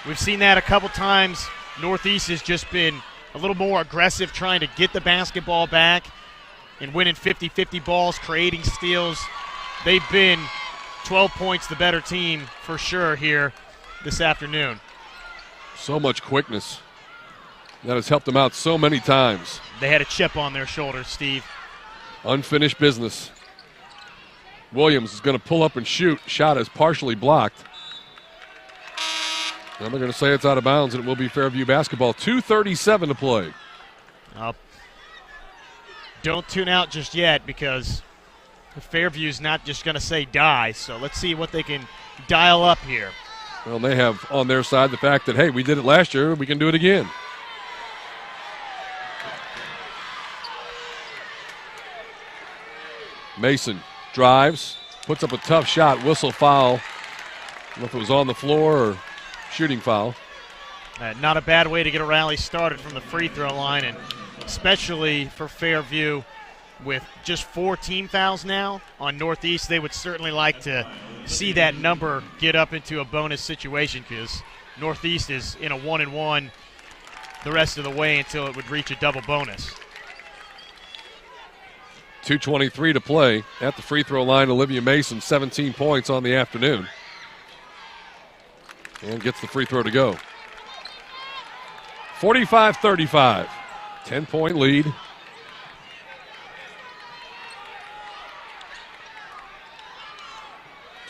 we've seen that a couple times. Northeast has just been a little more aggressive trying to get the basketball back and winning 50-50 balls, creating steals. They've been 12 points the better team for sure here this afternoon.
So much quickness. That has helped them out so many times.
They had a chip on their shoulders, Steve.
Unfinished business. Williams is going to pull up and shoot. Shot is partially blocked. And they're going to say it's out of bounds, and it will be Fairview basketball. 2:37 to play.
Don't tune out just yet, because Fairview's not just going to say die. So let's see what they can dial up here.
Well, they have on their side the fact that, hey, we did it last year, we can do it again. Mason drives, puts up a tough shot, whistle foul. I don't know if it was on the floor or shooting foul.
Not a bad way to get a rally started from the free throw line, and especially for Fairview with just 4 team fouls now on Northeast. They would certainly like to see that number get up into a bonus situation, because Northeast is in a 1-and-1 the rest of the way until it would reach a double bonus.
2:23 to play at the free throw line. Olivia Mason, 17 points on the afternoon. And gets the free throw to go. 45-35. 10-point lead.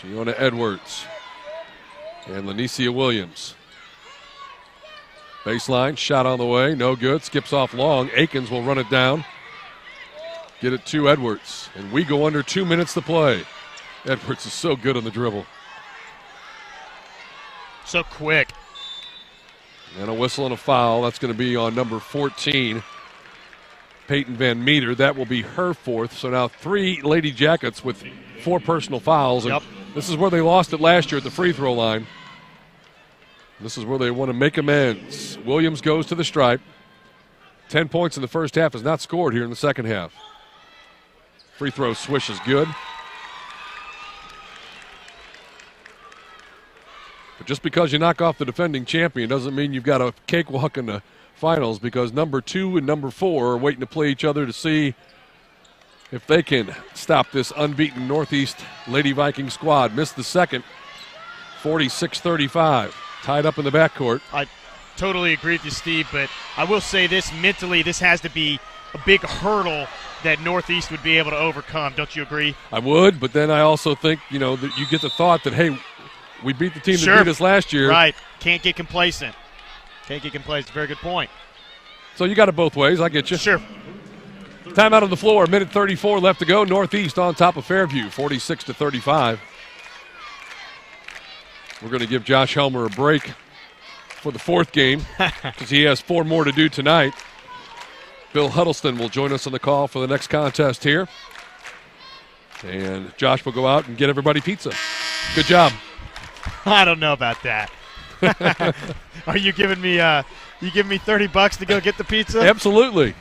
Giona Edwards and Lanicia Williams. Baseline, shot on the way, no good. Skips off long. Akins will run it down. Get it to Edwards, and we go under 2 minutes to play. Edwards is so good on the dribble.
So quick.
And a whistle and a foul. That's going to be on number 14, Peyton Van Meter. That will be her 4th. So now 3 Lady Jackets with 4 personal fouls. And this is where they lost it last year at the free throw line. This is where they want to make amends. Williams goes to the stripe. 10 points in the first half, has not scored here in the second half. Free throw swish is good. But just because you knock off the defending champion doesn't mean you've got a cakewalk in the finals, because number 2 and number 4 are waiting to play each other to see if they can stop this unbeaten Northeast Lady Viking squad. Missed the second, 46-35. Tied up in the backcourt.
I totally agree with you, Steve, but I will say this, mentally, this has to be a big hurdle that Northeast would be able to overcome. Don't you agree?
I would, but then I also think, that you get the thought that, hey, we beat the team that beat us last year.
Right. Can't get complacent. Very good point.
So you got it both ways. I get you.
Sure.
Timeout on the floor. Minute 34 left to go. Northeast on top of Fairview, 46-35. We're going to give Josh Helmer a break for the 4th game because he has 4 more to do tonight. Bill Huddleston will join us on the call for the next contest here. And Josh will go out and get everybody pizza. Good job.
I don't know about that. Are you giving me $30 to go get the pizza?
Absolutely.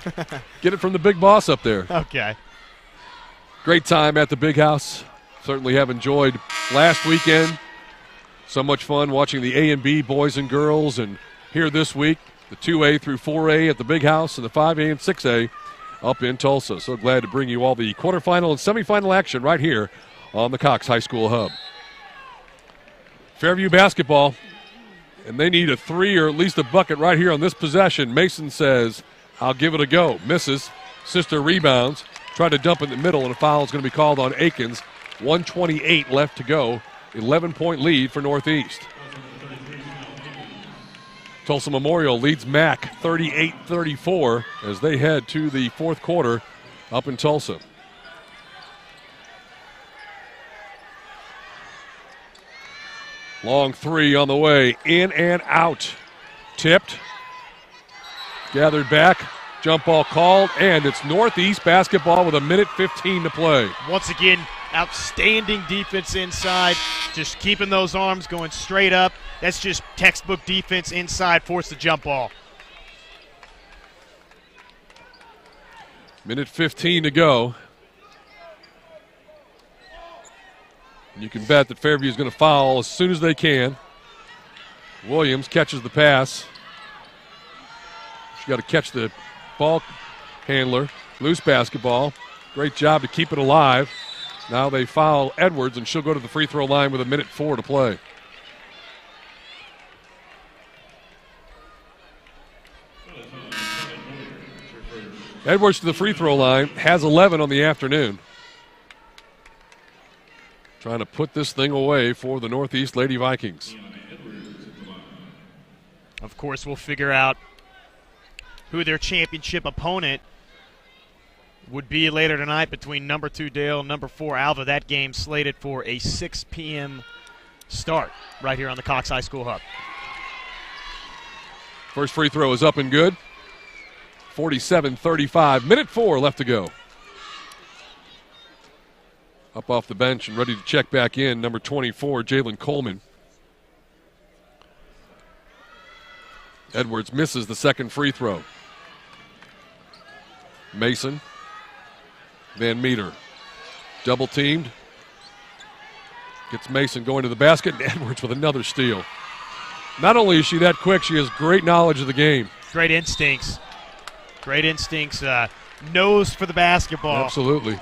Get it from the big boss up there.
Okay.
Great time at the Big House. Certainly have enjoyed last weekend. So much fun watching the A and B boys and girls, and here this week, the 2A through 4A at the Big House and the 5A and 6A up in Tulsa. So glad to bring you all the quarterfinal and semifinal action right here on the Cox High School Hub. Fairview basketball, and they need a 3 or at least a bucket right here on this possession. Mason says, I'll give it a go. Misses. Sister rebounds. Tried to dump in the middle, and a foul is going to be called on Akins. 1:28 left to go. 11-point lead for Northeast. Tulsa Memorial leads MAC 38-34 as they head to the 4th quarter up in Tulsa. Long 3 on the way, in and out. Tipped. Gathered back. Jump ball called, and it's Northeast basketball with 1:15 to play.
Once again, outstanding defense inside. Just keeping those arms going straight up. That's just textbook defense inside. Force the jump ball.
1:15 to go. And you can bet that Fairview is going to foul as soon as they can. Williams catches the pass. She's got to catch the ball handler. Loose basketball. Great job to keep it alive. Now they foul Edwards, and she'll go to the free throw line with 1:04 to play. Edwards to the free throw line, has 11 on the afternoon. Trying to put this thing away for the Northeast Lady Vikings.
Of course, we'll figure out who their championship opponent would be later tonight between number 2 Dale and number 4 Alva. That game slated for a 6 p.m. start right here on the Cox High School Hub.
First free throw is up and good. 47-35. 1:04 left to go. Up off the bench and ready to check back in, number 24, Jalen Coleman. Edwards misses the second free throw. Mason. Van Meter. Double teamed. Gets Mason going to the basket, and Edwards with another steal. Not only is she that quick, she has great knowledge of the game.
Great instincts. Great instincts. Nose for the basketball.
Absolutely.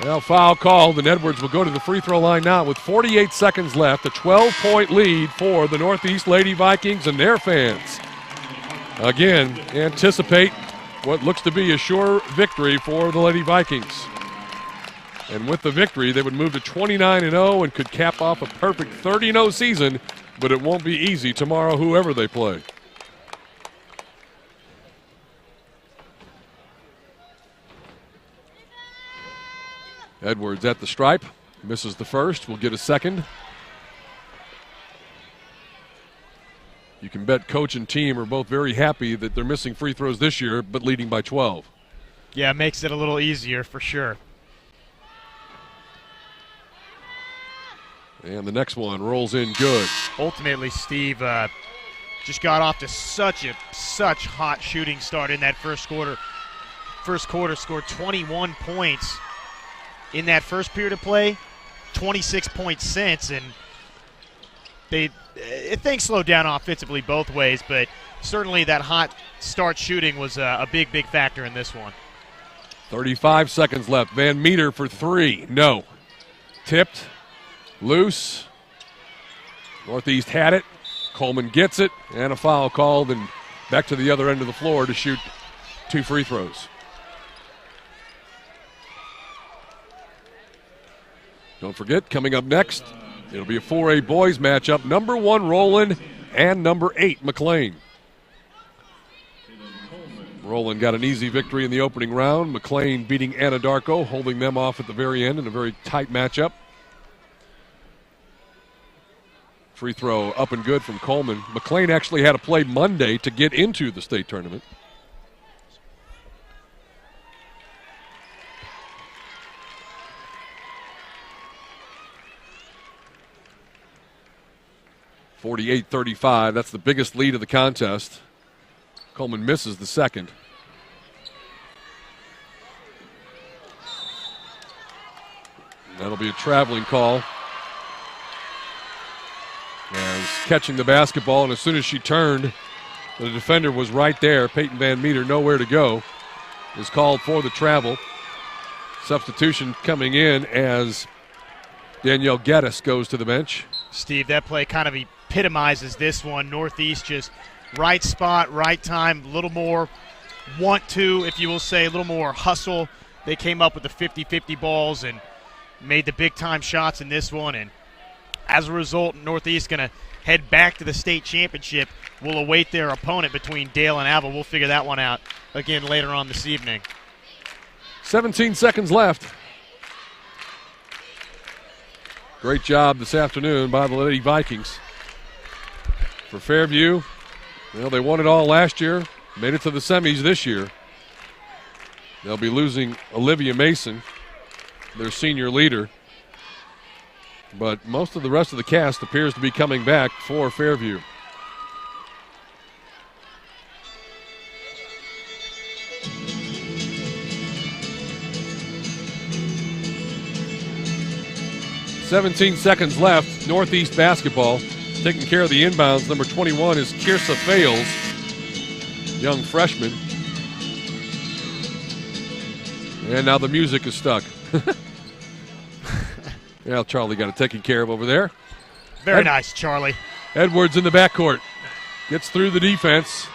Well, foul called, and Edwards will go to the free throw line now with 48 seconds left. A 12-point lead for the Northeast Lady Vikings and their fans. Again, anticipate what looks to be a sure victory for the Lady Vikings. And with the victory, they would move to 29-0 and could cap off a perfect 30-0 season, but it won't be easy tomorrow, whoever they play. Edwards at the stripe, misses the first, will get a second. You can bet coach and team are both very happy that they're missing free throws this year, but leading by 12.
Yeah, it makes it a little easier for sure.
And the next one rolls in good.
Ultimately, Steve just got off to such hot shooting start in that first quarter. First quarter scored 21 points in that first period of play, 26 points since, and things slowed down offensively both ways, but certainly that hot start shooting was a big factor in this one.
35 seconds left. Van Meter for three. No. Tipped. Loose. Northeast had it. Coleman gets it, and a foul called, and back to the other end of the floor to shoot 2 free throws. Don't forget, coming up next, it'll be a 4A boys matchup. Number 1, Roland, and number 8, McLean. Roland got an easy victory in the opening round. McLean beating Anadarko, holding them off at the very end in a very tight matchup. Free throw up and good from Coleman. McLean actually had to play Monday to get into the state tournament. (48-35). That's the biggest lead of the contest. Coleman misses the second. That'll be a traveling call. As catching the basketball, and as soon as she turned, the defender was right there. Peyton Van Meter, nowhere to go, is called for the travel. Substitution coming in as Danielle Geddes goes to the bench.
Steve, that play kind of epitomizes this one. Northeast just right spot, right time, a little more want to, if you will say, a little more hustle. They came up with the 50-50 balls and made the big-time shots in this one, and as a result, Northeast going to head back to the state championship. Will await their opponent between Dale and Alva. We'll figure that one out again later on this evening.
17 seconds left. Great job this afternoon by the Lady Vikings. For Fairview, well, they won it all last year, made it to the semis this year. They'll be losing Olivia Mason, their senior leader. But most of the rest of the cast appears to be coming back for Fairview. "17 seconds left. Northeast basketball taking care of the inbounds. Number 21 is Kiersa Fales, young freshman. And now the music is stuck. Yeah, Charlie got it taken care of over there.
Very nice, Charlie.
Edwards in the backcourt. Gets through the defense.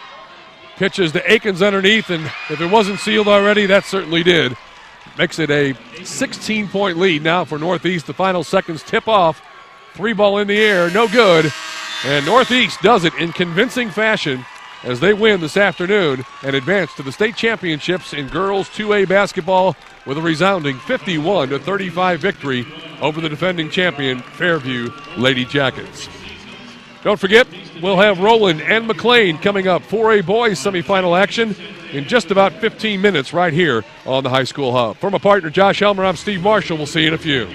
Pitches to Akins underneath, and if it wasn't sealed already, that certainly did. Makes it a 16-point lead now for Northeast. The final seconds tip off. 3-ball in the air, no good. And Northeast does it in convincing fashion as they win this afternoon and advance to the state championships in girls 2A basketball with a resounding 51-35 victory over the defending champion Fairview Lady Jackets. Don't forget, we'll have Rowland and McLean coming up 4A boys semifinal action in just about 15 minutes right here on the High School Hub. For my partner Josh Helmer, I'm Steve Marshall. We'll see you in a few.